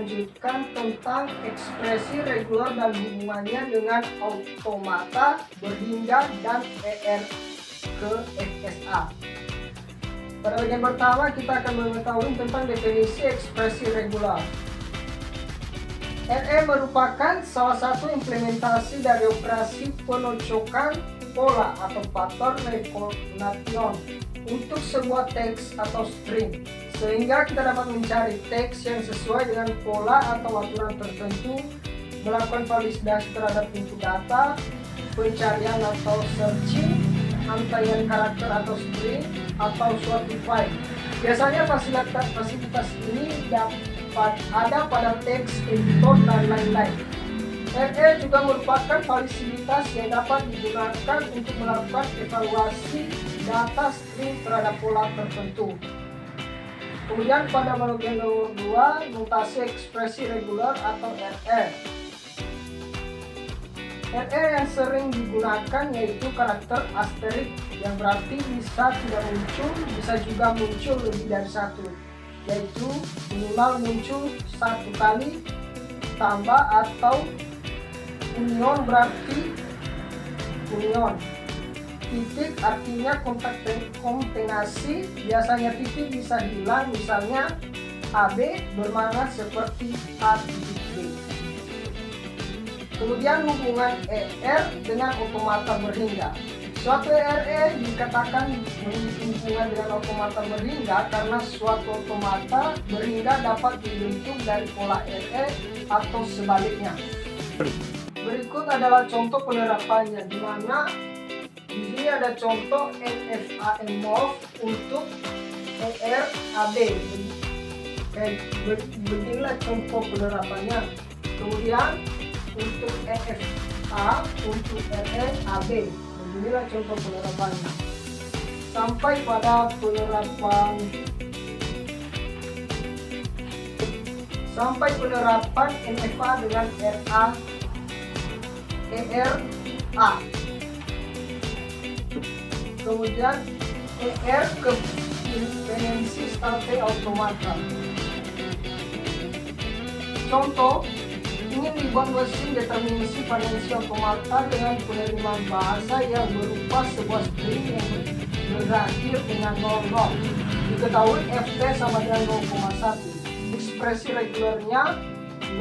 Lanjutkan tentang ekspresi reguler dan hubungannya dengan automata, berhingga, dan ER ke FSA. Pada bagian pertama kita akan mengetahui tentang definisi ekspresi reguler. RE merupakan salah satu implementasi dari operasi penocokan pola atau pattern recognition untuk sebuah teks atau string, sehingga kita dapat mencari teks yang sesuai dengan pola atau aturan tertentu, melakukan validasi terhadap input data, pencarian atau searching, antaian karakter atau string, atau suatu file. Biasanya fasilitas ini dapat ada pada teks editor dan lain-lain. RE juga merupakan fasilitas yang dapat digunakan untuk melakukan evaluasi data string terhadap pola tertentu. Kemudian pada bagian nomor 2, notasi ekspresi reguler atau RE. RE yang sering digunakan yaitu karakter asterik, yang berarti bisa tidak muncul, bisa juga muncul lebih dari satu, yaitu minimal muncul satu kali, tambah atau union berarti union. Titik artinya konkatenasi, biasanya titik bisa hilang, misalnya AB bermakna seperti A titik B. Kemudian hubungan ER dengan automata berhingga. Suatu RE dikatakan memiliki hubungan dengan automata berhingga karena suatu automata berhingga dapat dibentuk dari pola RE atau sebaliknya. Berikut adalah contoh penerapannya, di mana di sini ada contoh NFA move untuk ERAB. Beginilah contoh penerapannya. Kemudian untuk NFA untuk REAB, beginilah contoh penerapannya. Sampai pada penerapan NFA dengan ERA. Kemudian ER ke dependensi state automata. Contoh, ingin dibuat mesin determinasi dependensi automata dengan penerimaan bahasa yang berupa sebuah string yang berakhir dengan 00. Diketahui FT sama dengan 0,1. Ekspresi regulernya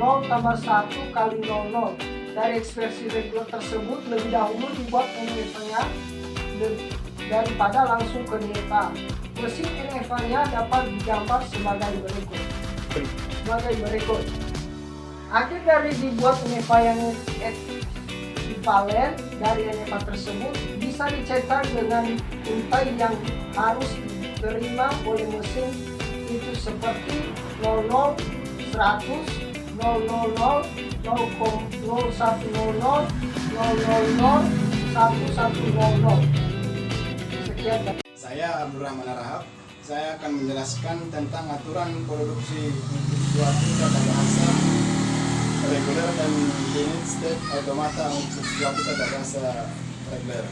0 tambah 1 kali 00. Dari ekspresi reguler tersebut lebih dahulu dibuat NFA-nya daripada langsung ke NFA. Mesin NFA-nya dapat digambar sebagai berikut. Akhir dari dibuat NFA yang ekivalen dari NFA tersebut bisa dicetak dengan untai yang harus diterima oleh mesin, itu seperti 00, 100, 000, 0100, 000, 1100. Sekian. Saya Abdurrahman Arahab. Saya akan menjelaskan tentang aturan produksi untuk suatu tata bahasa reguler dan unit state automata untuk suatu tata bahasa reguler.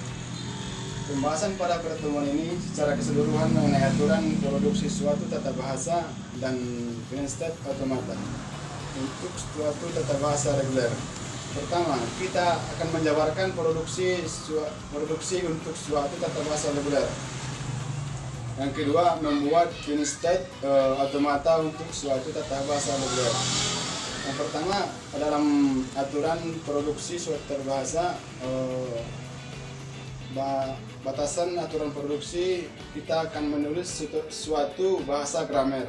Pembahasan pada pertemuan ini secara keseluruhan mengenai aturan produksi suatu tata bahasa dan unit state automata untuk suatu tata bahasa reguler. Pertama, kita akan menjabarkan produksi untuk suatu tata bahasa reguler. Yang kedua, membuat unit state automata untuk suatu tata bahasa reguler. Yang pertama, dalam aturan produksi suatu tata bahasa, batasan aturan produksi, kita akan menulis suatu bahasa grammar.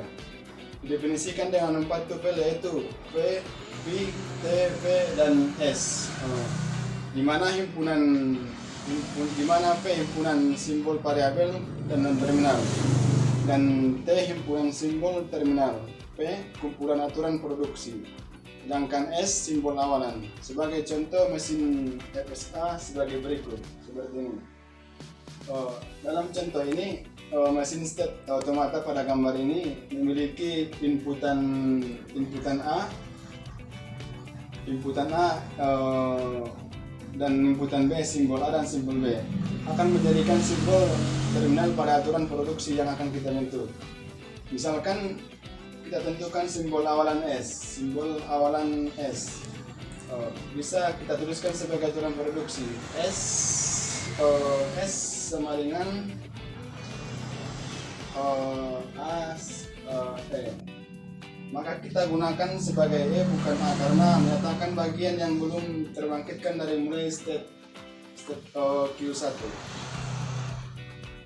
Didefinisikan dengan 4 tupel, yaitu P, P, T, V, dan S. Di mana P himpunan simbol variabel dan non-terminal, dan T himpunan simbol terminal, P kumpulan aturan produksi, sedangkan S simbol awalan. Sebagai contoh mesin FSA sebagai berikut, seperti ini. Dalam contoh ini, mesin state automata pada gambar ini memiliki inputan A dan inputan B, simbol A dan simbol B akan menjadikan simbol terminal pada aturan produksi yang akan kita bentuk. Misalkan kita tentukan simbol awalan S. Simbol awalan S bisa kita tuliskan sebagai aturan produksi. S sama dengan E. Maka kita gunakan sebagai E bukan A karena menyatakan bagian yang belum terbangkitkan dari mulai step Q1.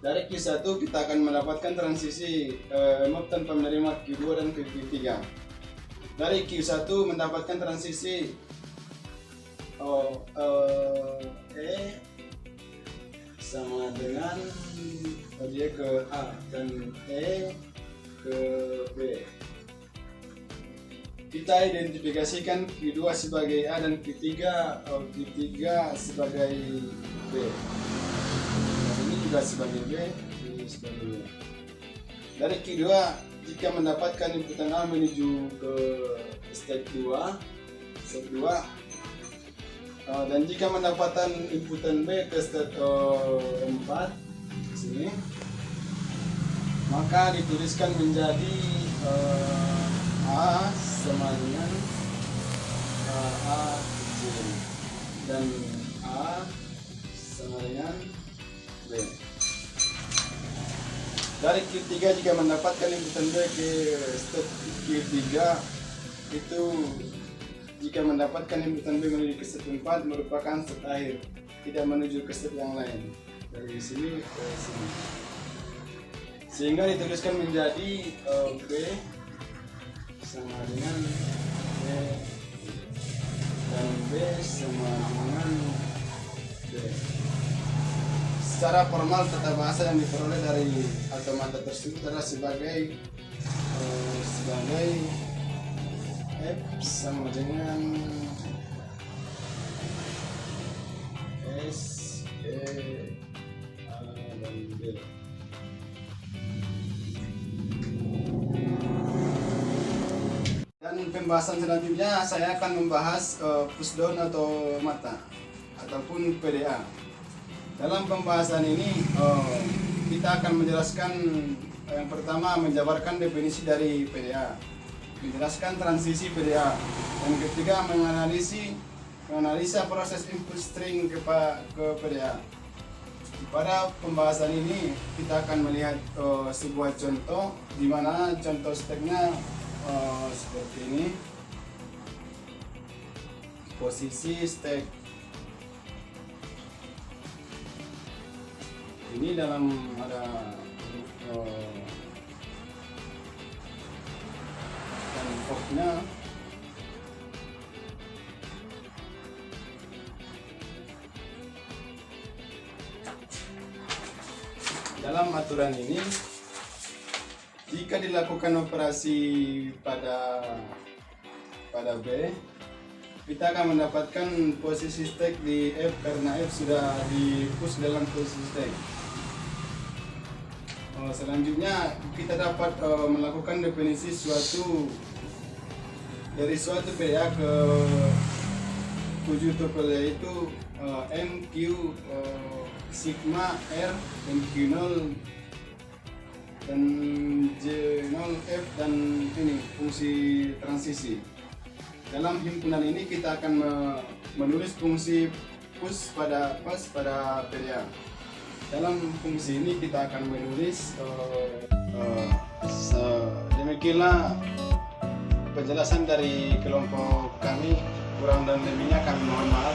Dari Q1 kita akan mendapatkan transisi emap tanpa menerima Q2 dan Q3. Dari Q1 mendapatkan transisi E sama dengan dia ke A dan E ke B. Kita identifikasikan Q2 sebagai A dan Q3 sebagai B. Ini juga sebagai B, ini sebagai B. Dari Q2 jika mendapatkan inputan A menuju ke step 2, dan jika mendapatkan inputan B ke step 4 sini, maka dituliskan menjadi A sama dengan A kecil dan A sama dengan B. Dari Q3 jika mendapatkan inputan B ke step Q3 itu jika mendapatkan inputan B menuju ke step 4 merupakan step akhir, tidak menuju ke step yang lain dari sini ke sini, sehingga dituliskan menjadi B sama dengan B dan B sama dengan B. Secara formal tata bahasa yang diperoleh dari automata tersebut adalah sebagai F sama dengan S, E, A, dan B. Dan pembahasan selanjutnya saya akan membahas pushdown atau mata ataupun PDA. Dalam pembahasan ini kita akan menjelaskan yang pertama menjabarkan definisi dari PDA, menjelaskan transisi PDA, dan ketiga menganalisa proses input string ke PDA. Pada pembahasan ini kita akan melihat sebuah contoh di mana contoh steknya seperti ini. Posisi stek ini dalam ada dan forknya dalam aturan ini. Jika dilakukan operasi pada B, kita akan mendapatkan posisi stek di F karena F sudah di push dalam posisi stek. Selanjutnya kita dapat melakukan definisi dari suatu PDA ke 7 tuple, yaitu MQ sigma R MQ0 dan J0F dan ini fungsi transisi. Dalam himpunan ini kita akan menulis fungsi push pada PDA. Dalam fungsi ini kita akan menulis demikianlah penjelasan dari kelompok kami. Kurang dan lebihnya kami mohon maaf.